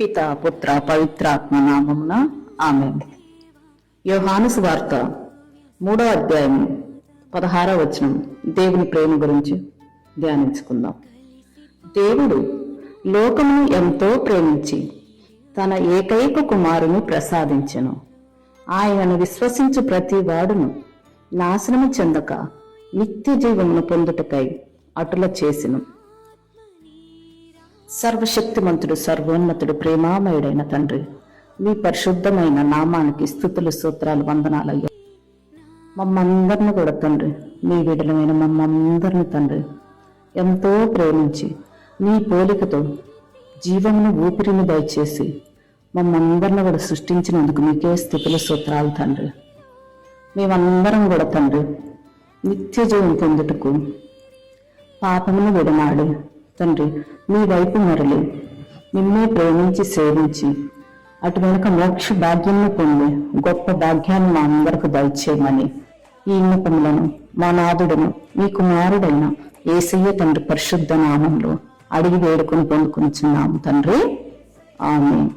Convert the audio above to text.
పిత పుత్ర పవిత్రాత్మ నామమున ఆమేన్. యోహాను సువార్త 3వ అధ్యాయం 16వ వచనం దేవుని ప్రేమ గురించి ధ్యానించుకుందాం. దేవుడు లోకమును ఎంతో ప్రేమించి తన ఏకైక కుమారుని ప్రసాదించెను. ఆయనను విశ్వసించు ప్రతి వాడును నాశనము చెందక నిత్య జీవమును పొందుటకై అటుల చేసెను. సర్వశక్తిమంతుడు సర్వోన్నతుడు ప్రేమామయుడైన తండ్రి, మీ పరిశుద్ధమైన నామానికి స్తుతులు స్తోత్రాలు వందనాలయ్యా. మమ్మందరిని కూడా తండ్రి, మీ విడలమైన మమ్మందరిని తండ్రి ఎంతో ప్రేమించి మీ పోలికతో జీవమును ఊపిరిని దయచేసి మమ్మందరిని కూడా సృష్టించినందుకు మీకే స్తుతులు స్తోత్రాలు తండ్రి. మేమందరం కూడా తండ్రి నిత్య జీవం పొందుటకు పాపమును విడనాడి తండ్రి మీ వైపు మరలి మిమ్మే ప్రేమించి సేవించి అటు వెనుక మోక్ష భాగ్యంను పొంది గొప్ప భాగ్యాన్ని మా అందరికి దయచేయమని ఈ విన్నపములను మా నాథుడును మీ కుమారుడైన యేసయ్య తండ్రి పరిశుద్ధ నామంలో అడిగి వేడుకొని పొందుకొనిచున్నాము తండ్రి. ఆమేన్.